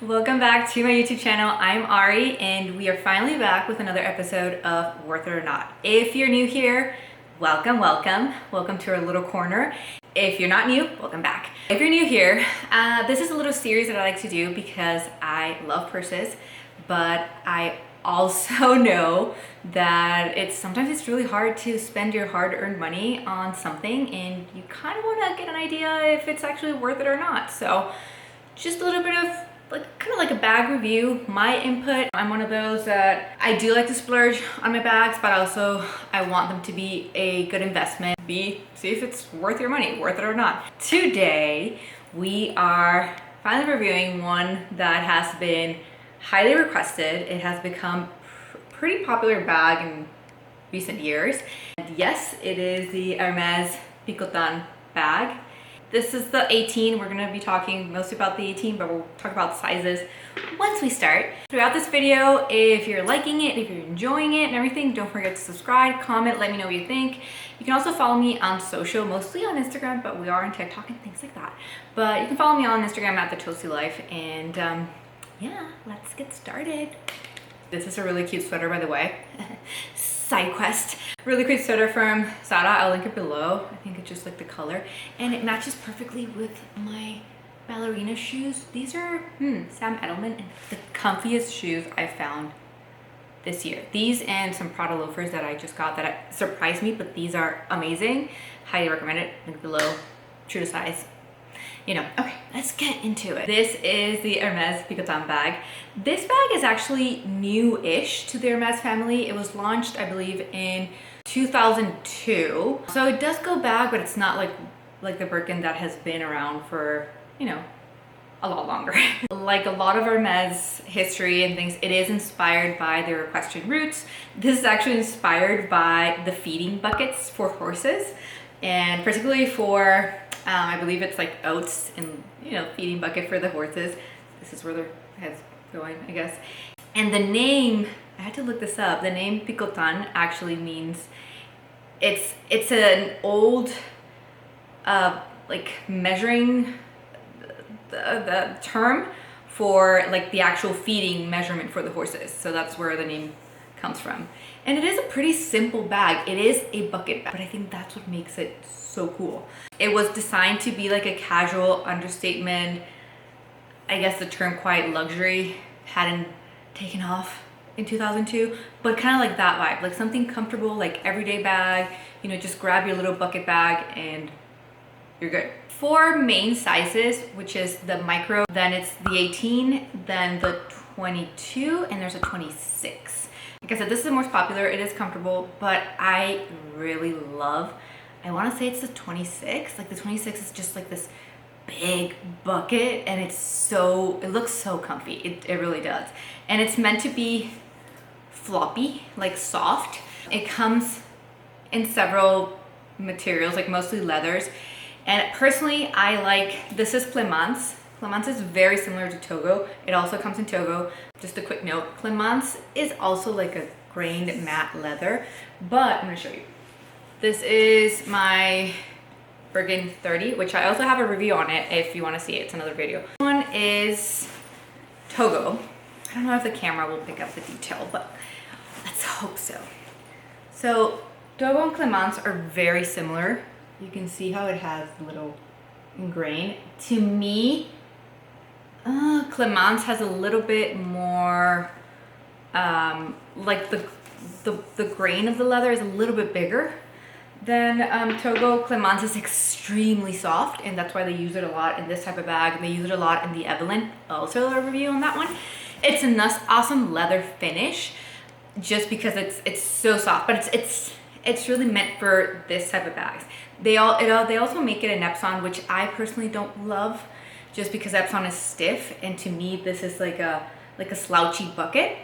Welcome back to my YouTube channel. I'm Ari and we are finally back with another episode of Worth It or Not. If you're new here, welcome to our little corner. If you're not new, welcome back. If you're new here, this is a little series that I like to do because I love purses, but I also know that sometimes it's really hard to spend your hard-earned money on something and you kind of want to get an idea if it's actually worth it or not. So just a little bit of kind of like a bag review, my input. I'm one of those that I do like to splurge on my bags, but also I want them to be a good investment. See if it's worth your money, worth it or not. Today, we are finally reviewing one that has been highly requested. It has become pretty popular bag in recent years. And yes, it is the Hermes Picotin bag. This is the 18. We're going to be talking mostly about the 18, but we'll talk about sizes once we start. Throughout this video, if you're liking it, if you're enjoying it and everything, don't forget to subscribe, comment, let me know what you think. You can also follow me on social, mostly on Instagram, but we are on TikTok and things like that. But you can follow me on Instagram at the Toasty Life, and yeah, let's get started. This is a really cute sweater, by the way. Side quest. Really cute sweater from Zara. I'll link it below. I think it's just like the color. And it matches perfectly with my ballerina shoes. These are Sam Edelman, and the comfiest shoes I found this year. These and some Prada loafers that I just got that surprised me, but these are amazing. Highly recommend it. Link below. True to size. You know, okay, let's get into it. This is the Hermes Picotin bag. This bag is actually new-ish to the Hermes family. It was launched, I believe, in 2002. So it does go back, but it's not like the Birkin that has been around for, you know, a lot longer. Like a lot of Hermes history and things, it is inspired by their equestrian roots. This is actually inspired by the feeding buckets for horses, and particularly for I believe it's like oats and, you know, feeding bucket for the horses. This is where their head's going, I guess. And the name, I had to look this up. The name Picotin actually means it's an old like measuring the term for like the actual feeding measurement for the horses. So that's where the name comes from. And it is a pretty simple bag. It is a bucket bag, but I think that's what makes it so cool. It was designed to be like a casual understatement. I guess the term quiet luxury hadn't taken off in 2002, but kind of like that vibe, like something comfortable, like everyday bag, you know, just grab your little bucket bag and you're good. 4 main sizes, which is the micro, then it's the 18, then the 22, and there's a 26. Like I said, this is the most popular. It is comfortable, but I really love, I want to say it's the 26. Like the 26 is just like this big bucket, and it looks so comfy. It really does. And it's meant to be floppy, like soft. It comes in several materials, like mostly leathers. And personally, I like, this is Clemence. Clemence is very similar to Togo. It also comes in Togo. Just a quick note, Clemence is also like a grained matte leather, but I'm gonna show you. This is my Bergen 30, which I also have a review on it if you wanna see it, it's another video. This one is Togo. I don't know if the camera will pick up the detail, but let's hope so. So Togo and Clemence are very similar. You can see how it has little ingrained. To me, Clemence has a little bit more, like the grain of the leather is a little bit bigger than Togo. Clemence is extremely soft, and that's why they use it a lot in this type of bag. They use it a lot in the Evelyn, also a review on that one. It's a nice, awesome leather finish, just because it's so soft, but it's really meant for this type of bags. They also make it in Epsom, which I personally don't love, just because Epsom is stiff, and to me this is like a slouchy bucket.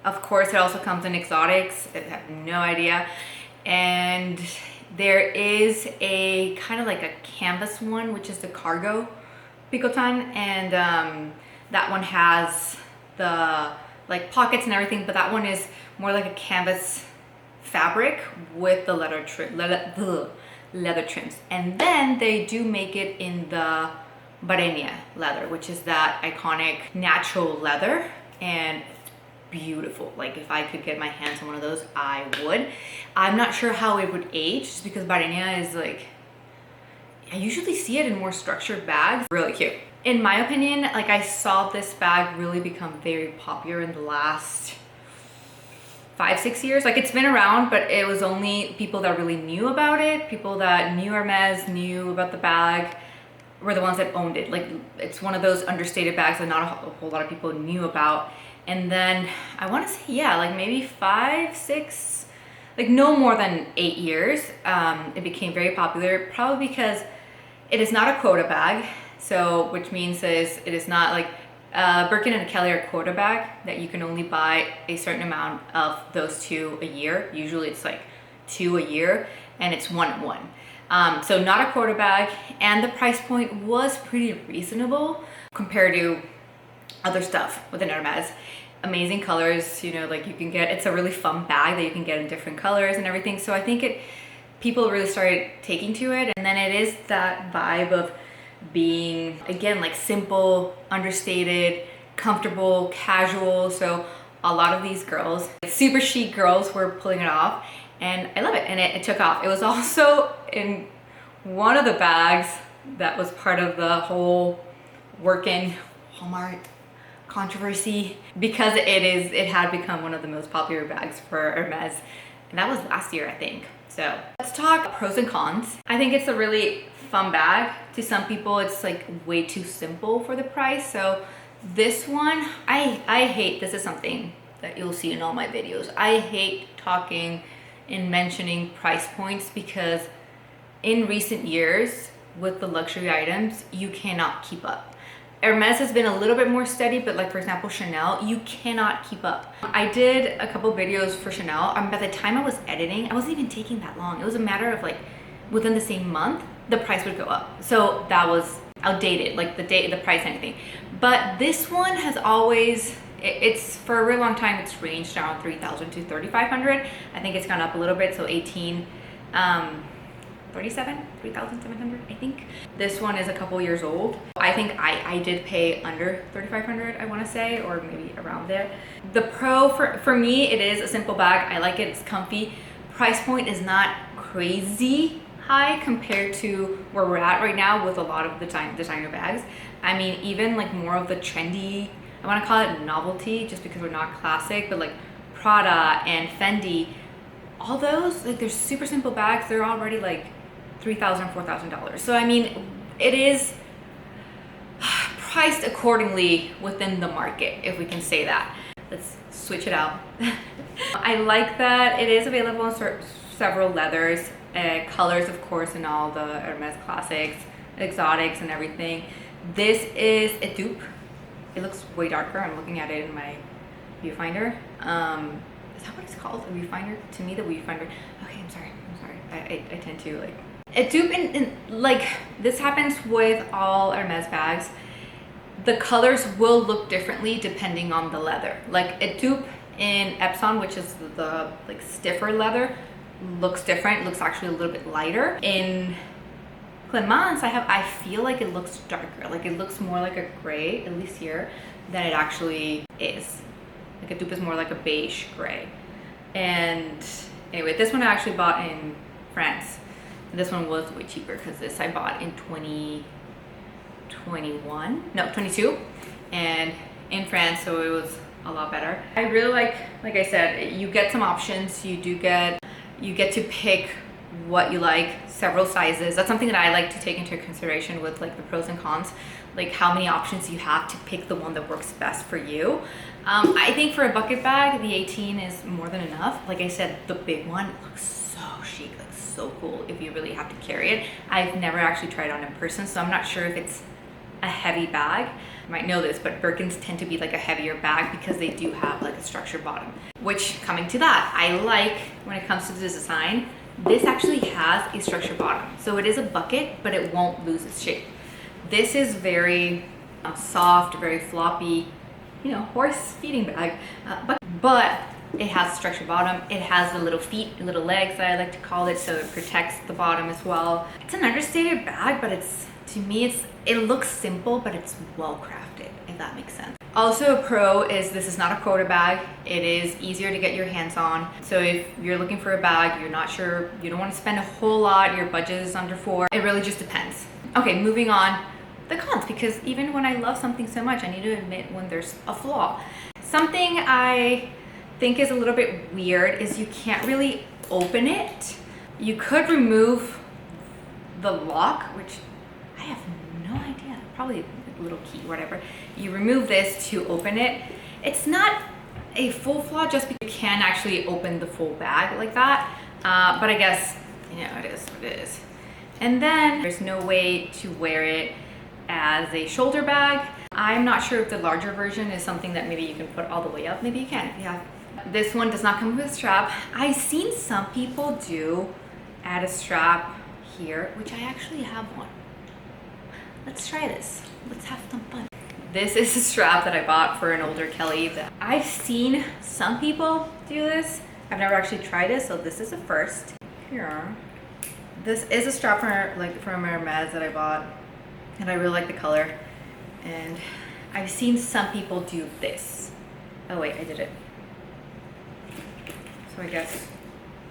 Of course, it also comes in exotics. I have no idea. And there is a kind of like a canvas one, which is the cargo Picotin, and that one has the like pockets and everything, but that one is more like a canvas fabric with the leather trims. And then they do make it in the Barenia leather, which is that iconic natural leather, and beautiful. Like if I could get my hands on one of those, I would. I'm not sure how it would age, just because Barenia is like, I usually see it in more structured bags. Really cute. In my opinion, like I saw this bag really become very popular in the last 5-6 years. Like it's been around, but it was only people that really knew about it, people that knew Hermes, knew about the bag, were the ones that owned it. Like it's one of those understated bags that not a whole lot of people knew about. And then I want to say, yeah, like maybe 5, 6, like no more than 8 years, it became very popular, probably because it is not a quota bag. So which means is it is not like Birkin and Kelly are quota bag that you can only buy a certain amount of those two a year. Usually it's like 2 a year, and it's 1. So not a quota bag, and the price point was pretty reasonable compared to other stuff within Hermes. Amazing colors, you know, like you can get, it's a really fun bag that you can get in different colors and everything. So I think people really started taking to it. And then it is that vibe of being, again, like simple, understated, comfortable, casual. So a lot of these girls, super chic girls, were pulling it off, and I love it. And it took off. It was also in one of the bags that was part of the whole working Walmart controversy, because it had become one of the most popular bags for Hermes, and that was last year, I think. So let's talk pros and cons. I think it's a really fun bag. To some people it's like way too simple for the price. So this one, I hate, this is something that you'll see in all my videos, I hate talking and mentioning price points, because in recent years with the luxury items, you cannot keep up. Hermes has been a little bit more steady, but like for example, Chanel, you cannot keep up. I did a couple videos for Chanel. By the time I was editing, I wasn't even taking that long. It was a matter of like within the same month, the price would go up. So that was outdated, like the date, the price, anything. But this one has always, it's for a really long time, it's ranged around 3,000 to 3,500. I think it's gone up a little bit, so 3,700, I think. This one is a couple years old. I think I did pay under 3,500, I want to say, or maybe around there. The pro for me, it is a simple bag. I like it, it's comfy. Price point is not crazy high compared to where we're at right now with a lot of the designer bags. I mean, even like more of the trendy, I want to call it novelty, just because we're not classic, but like Prada and Fendi, all those, like they're super simple bags. They're already like $3,000, $4,000. So I mean, it is priced accordingly within the market, if we can say that. Let's switch it out. I like that it is available in several leathers, colors, of course, in all the Hermes classics, exotics, and everything. This is a dupe. It looks way darker. I'm looking at it in my viewfinder. Is that what it's called? A viewfinder? To me, the viewfinder. Okay, I'm sorry. I tend to like a dupe, and like this happens with all Hermes bags. The colors will look differently depending on the leather. Like a dupe in Epsom, which is the like stiffer leather, looks different. Looks actually a little bit lighter. In Clemence, I feel like it looks darker. Like it looks more like a gray, at least here, than it actually is. Like a dupe is more like a beige gray. And anyway, this one I actually bought in France. This one was way cheaper because this I bought in 22, and in France, so it was a lot better. I really like I said, you get some options. You get to pick what you like, several sizes. That's something that I like to take into consideration with like the pros and cons, like how many options you have to pick the one that works best for you. I think for a bucket bag, the 18 is more than enough. Like I said, the big one looks so chic, looks so cool if you really have to carry it. I've never actually tried it on in person, so I'm not sure if it's a heavy bag. You might know this, but Birkins tend to be like a heavier bag because they do have like a structured bottom, which, coming to that, I like when it comes to the design. This actually has a structured bottom, so it is a bucket, but it won't lose its shape. This is very soft, very floppy, you know, horse feeding bag, but it has a structured bottom. It has the little feet, little legs, I like to call it, so it protects the bottom as well. It's an understated bag, but it's To me, it looks simple, but it's well crafted, if that makes sense. Also, a pro is this is not a quota bag. It is easier to get your hands on. So if you're looking for a bag, you're not sure, you don't want to spend a whole lot, your budget is under 4, it really just depends. Okay, moving on. The cons, because even when I love something so much, I need to admit when there's a flaw. Something I think is a little bit weird is you can't really open it. You could remove the lock, which I have no idea, probably a little key, whatever. You remove this to open it. It's not a full flaw just because you can actually open the full bag like that. But I guess, you know, it is what it is. And then there's no way to wear it as a shoulder bag. I'm not sure if the larger version is something that maybe you can put all the way up. Maybe you can, yeah. This one does not come with a strap. I've seen some people do add a strap here, which I actually have one. Let's try this. Let's have some fun. This is a strap that I bought for an older Kelly. That I've seen some people do this. I've never actually tried it, so this is a first. Here. This is a strap from Hermes that I bought, and I really like the color. And I've seen some people do this. Oh wait, I did it. So I guess,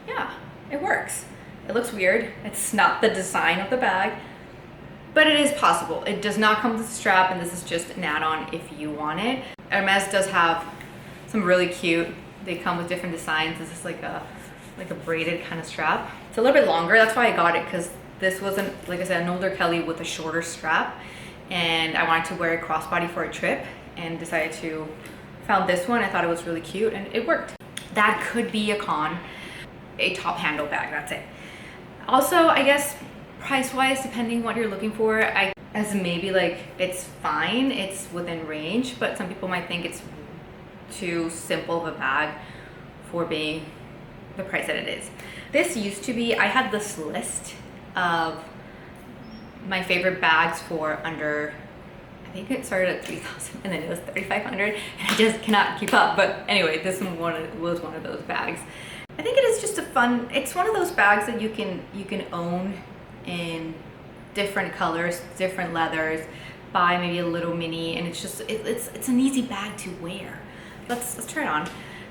yeah, it works. It looks weird. It's not the design of the bag, but it is possible. It does not come with a strap, and this is just an add-on if you want it. Hermes does have some really cute, they come with different designs. This is like a braided kind of strap. It's a little bit longer, that's why I got it, because this wasn't, like I said, an older Kelly with a shorter strap, and I wanted to wear a crossbody for a trip and decided to found this one. I thought it was really cute and it worked. That could be a con. A top handle bag, that's it. Also, I guess price-wise, depending what you're looking for, as maybe like it's fine, it's within range, but some people might think it's too simple of a bag for being the price that it is. This used to be, I had this list of my favorite bags for under, I think it started at 3,000 and then it was 3,500, and I just cannot keep up. But anyway, this one was one of those bags. I think it is just a fun, it's one of those bags that you can own in different colors, different leathers, buy maybe a little mini, and it's just, it's an easy bag to wear. Let's try it on.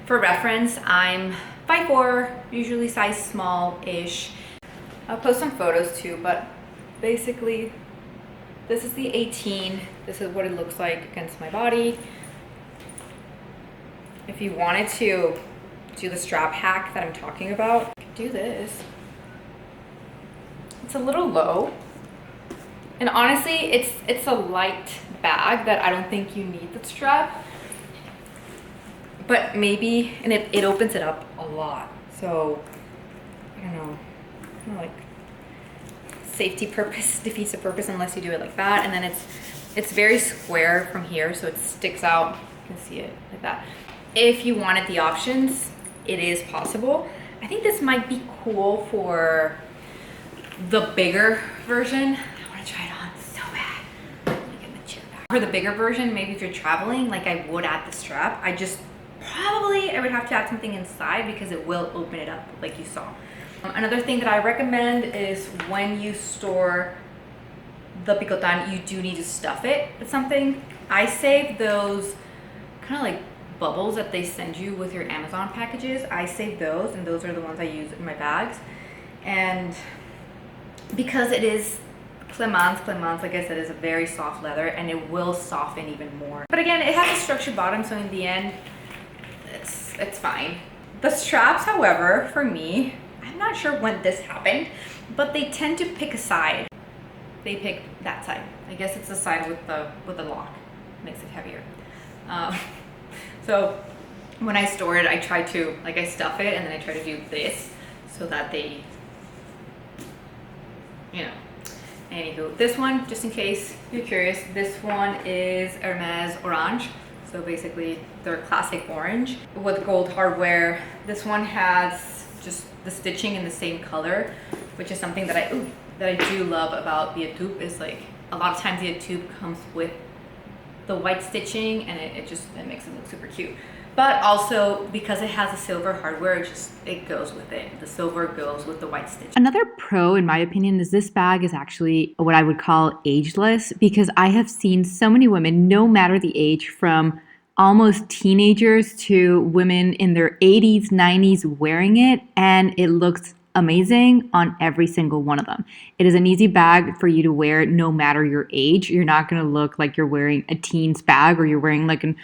For reference, I'm 5'4", usually size small-ish. I'll post some photos too, but basically, this is the 18. This is what it looks like against my body. If you wanted to do the strap hack that I'm talking about, you could do this. It's a little low. And honestly, it's a light bag that I don't think you need the strap. But maybe, and it opens it up a lot. So, I don't know, kind of like safety purpose defeats the purpose unless you do it like that. And then it's very square from here, so it sticks out. You can see it like that. If you wanted the options, it is possible. I think this might be cool for the bigger version. I want to try it on so bad. Let me get my chair back. For the bigger version, maybe if you're traveling, like I would add the strap. I would have to add something inside because it will open it up like you saw. Another thing that I recommend is when you store the Picotin, you do need to stuff it with something. I save those kind of like bubbles that they send you with your Amazon packages. I save those, and those are the ones I use in my bags. And because it is Clemence, like I said, is a very soft leather, and it will soften even more. But again, it has a structured bottom, so in the end, it's fine. The straps, however, for me, I'm not sure when this happened, but they tend to pick a side. They pick that side. I guess it's the side with the lock. Makes it heavier. So when I store it, I try to, like, I stuff it and then I try to do this so that they, you know. Anywho, this one, just in case you're curious, this one is Hermes Orange. So basically, they're classic orange with gold hardware. This one has just the stitching in the same color, which is something that I do love about the tube. Is like a lot of times the tube comes with the white stitching, and it makes it look super cute. but also because it has a silver hardware, it goes with it. The silver goes with the white stitch. Another pro, in my opinion, is this bag is actually what I would call ageless, because I have seen so many women, no matter the age, from almost teenagers to women in their 80s, 90s wearing it, and it looks amazing on every single one of them. It is an easy bag for you to wear no matter your age. You're not going to look like you're wearing a teen's bag or you're wearing like an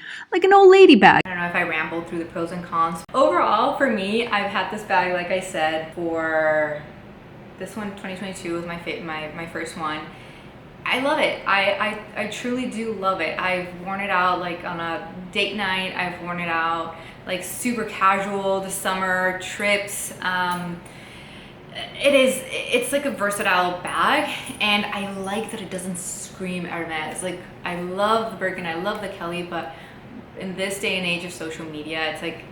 old lady bag. I don't know if I rambled through the pros and cons. Overall, for me, I've had this bag, like I said, for this one, 2022 was my first one. I love it. I truly do love it. I've worn it out like on a date night. I've worn it out like super casual, the summer trips. It's like a versatile bag, and I like that it doesn't scream Hermes. Like, I love the Birkin, I love the Kelly, but in this day and age of social media, it's like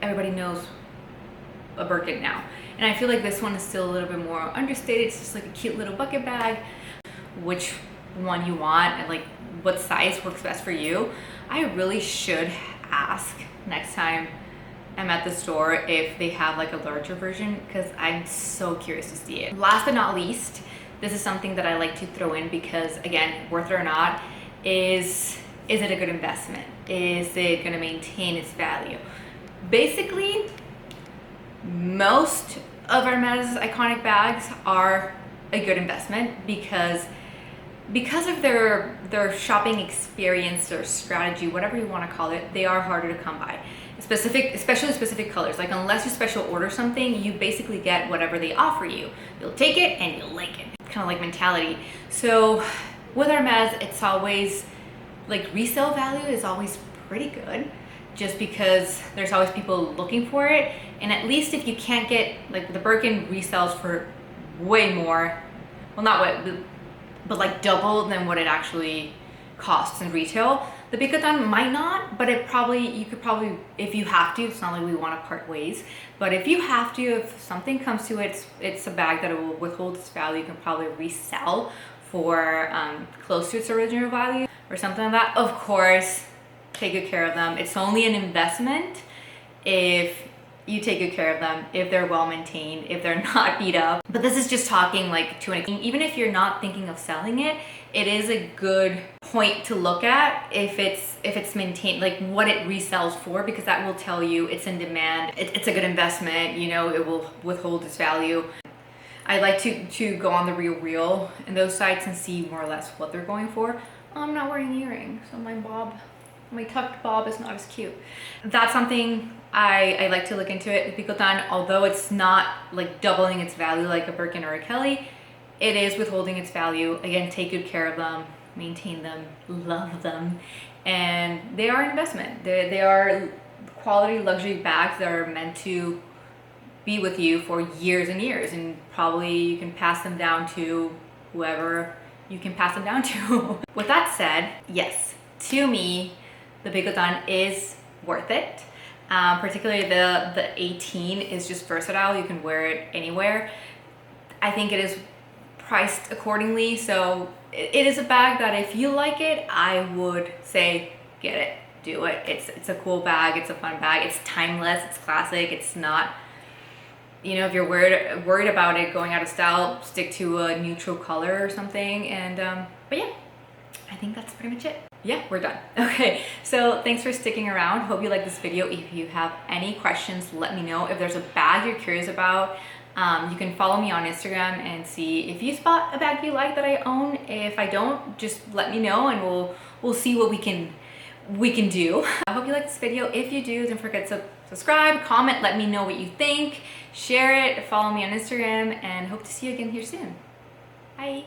everybody knows a Birkin now. And I feel like this one is still a little bit more understated. It's just like a cute little bucket bag. Which one you want and like what size works best for you. I really should ask next time I'm at the store if they have like a larger version, because I'm so curious to see it. Last but not least, this is something that I like to throw in because, again, worth it or not, is it a good investment? Is it going to maintain its value? Basically, most of Hermes iconic bags are a good investment because of their shopping experience or strategy, whatever you want to call it. They are harder to come by. Especially specific colors. Like, unless you special order something, you basically get whatever they offer you. You'll take it and you'll like it. Kind of like mentality. So with Hermes, it's always like resale value is always pretty good, just because there's always people looking for it. And at least if you can't get, like, the Birkin resells for way more, well, not way, but like double than what it actually costs in retail. The Picotin might not, but you could probably, if you have to, it's not like we want to part ways, but if you have to, if something comes to it, it's a bag that will withhold its value. You can probably resell for close to its original value or something like that. Of course, take good care of them. It's only an investment if you take good care of them, if they're well maintained, if they're not beat up. But this is just talking like to an, even if you're not thinking of selling it, it is a good point to look at if it's maintained, like what it resells for, because that will tell you it's in demand. It's a good investment, you know, it will withhold its value. I like to go on the real in those sites and see more or less what they're going for. I'm not wearing earrings, so my tucked bob is not as cute. That's something I like to look into it. The Picotin, although it's not like doubling its value like a Birkin or a Kelly, it is withholding its value. Again, take good care of them, maintain them, love them, and they are an investment. They are quality luxury bags that are meant to be with you for years and years, and probably you can pass them down to whoever you can pass them down to. With that said, yes, to me, the Picotin is worth it. Particularly the 18 is just versatile. You can wear it anywhere. I think it is priced accordingly, so it is a bag that if you like it, I would say get it, do it. It's a cool bag, it's a fun bag, it's timeless, it's classic, it's not, you know, if you're worried about it going out of style, stick to a neutral color or something. And but yeah, I think that's pretty much it. Yeah, we're done. Okay, so thanks for sticking around. Hope you like this video. If you have any questions, let me know. If there's a bag you're curious about, you can follow me on Instagram and see if you spot a bag you like that I own. If I don't, just let me know and we'll see what we can do. I hope you like this video. If you do, don't forget to subscribe, comment, let me know what you think, share it, follow me on Instagram, and hope to see you again here soon. Bye.